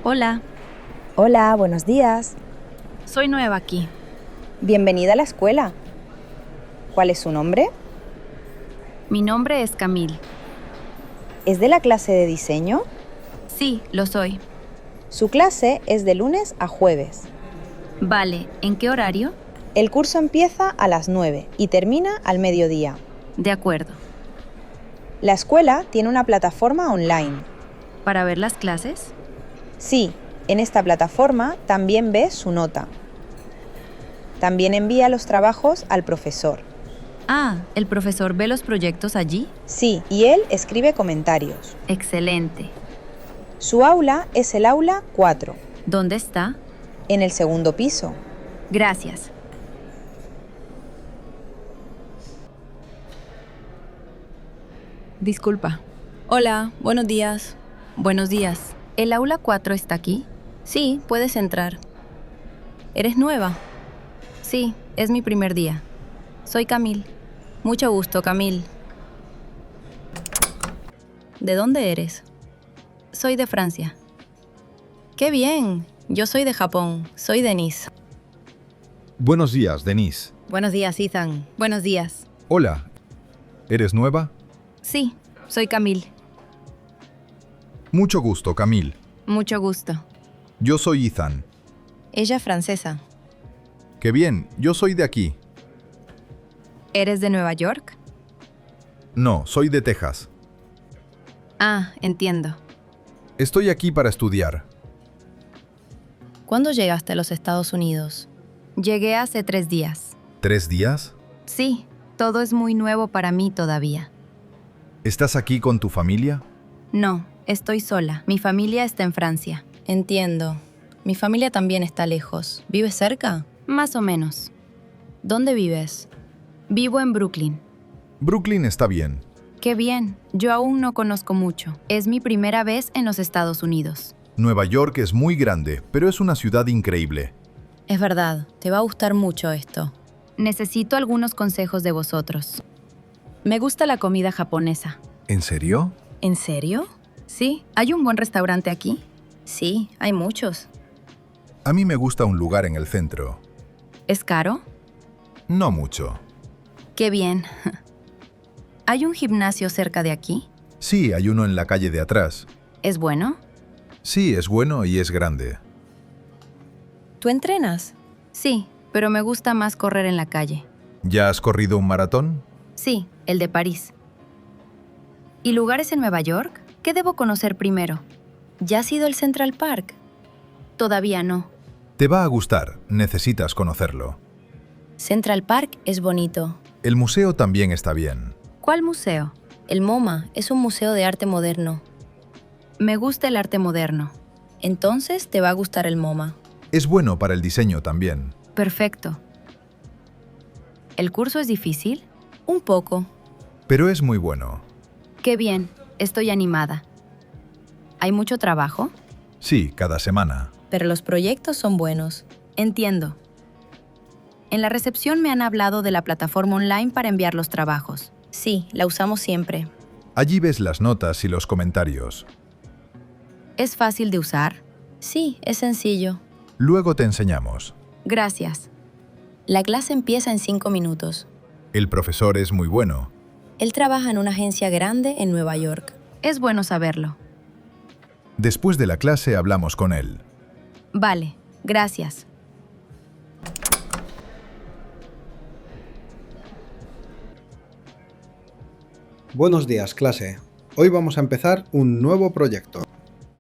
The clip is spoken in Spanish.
Hola, Hola, buenos días. soy nueva aquí. Bienvenida a la escuela. ¿Cuál es su nombre? Mi nombre es Camille. ¿Es de la clase de diseño? Sí, lo soy. Su clase es de lunes a jueves. Vale, ¿en qué horario? El curso empieza a las 9 y termina al mediodía. De acuerdo. La escuela tiene una plataforma online. ¿Para ver las clases? Sí, en esta plataforma también ve su nota. También envía los trabajos al profesor. Ah, ¿el profesor ve los proyectos allí? Sí, y él escribe comentarios. Excelente. Su aula es el aula 4, ¿Dónde está? en el segundo piso. Gracias. Disculpa. Hola, buenos días. Buenos días. ¿El aula 4 está aquí? Sí, puedes entrar. ¿Eres nueva? Sí, es mi primer día. Soy Camille. Mucho gusto, Camille. ¿De dónde eres? Soy de Francia. ¡Qué bien! Yo soy de Japón. Soy Denise. Buenos días, Denise. Buenos días, Ethan. Buenos días. Hola. ¿Eres nueva? Sí, soy Camille. Mucho gusto, Camille. Mucho gusto. Yo soy Ethan. Ella es francesa. Qué bien, yo soy de aquí. ¿Eres de Nueva York? No, soy de Texas. Ah, entiendo. Estoy aquí para estudiar. ¿Cuándo llegaste a los Estados Unidos? Llegué hace 3 días. ¿3 días? Sí, todo es muy nuevo para mí todavía. ¿Estás aquí con tu familia? No, estoy sola. Mi familia está en Francia. Entiendo. Mi familia también está lejos. ¿Vives cerca? Más o menos. ¿Dónde vives? Vivo en Brooklyn. Brooklyn está bien. Qué bien. Yo aún no conozco mucho. Es mi primera vez en los Estados Unidos. Nueva York es muy grande, pero es una ciudad increíble. Es verdad, te va a gustar mucho esto. Necesito algunos consejos de vosotros. Me gusta la comida japonesa. ¿En serio? ¿En serio? Sí, ¿hay un buen restaurante aquí? Sí, hay muchos. A mí me gusta un lugar en el centro. ¿Es caro? No mucho. Qué bien. ¿Hay un gimnasio cerca de aquí? Sí, hay uno en la calle de atrás. ¿Es bueno? Sí, es bueno y es grande. ¿Tú entrenas? Sí, pero me gusta más correr en la calle. ¿Ya has corrido un maratón? Sí, el de París. ¿Y lugares en Nueva York? ¿Qué debo conocer primero? ¿Ya has ido al Central Park? Todavía no. Te va a gustar, necesitas conocerlo. Central Park es bonito. El museo también está bien. ¿Cuál museo? El MoMA es un museo de arte moderno. Me gusta el arte moderno. Entonces te va a gustar el MoMA. Es bueno para el diseño también. Perfecto. ¿El curso es difícil? Un poco. Pero es muy bueno. Qué bien, estoy animada. ¿Hay mucho trabajo? Sí, cada semana. Pero los proyectos son buenos. Entiendo. En la recepción me han hablado de la plataforma online para enviar los trabajos. Sí, la usamos siempre. Allí ves las notas y los comentarios. ¿Es fácil de usar? Sí, es sencillo. Luego te enseñamos. Gracias. La clase empieza en 5 minutos. El profesor es muy bueno. Él trabaja en una agencia grande en Nueva York. Es bueno saberlo. Después de la clase hablamos con él. Vale, gracias. Buenos días, clase. Hoy vamos a empezar un nuevo proyecto.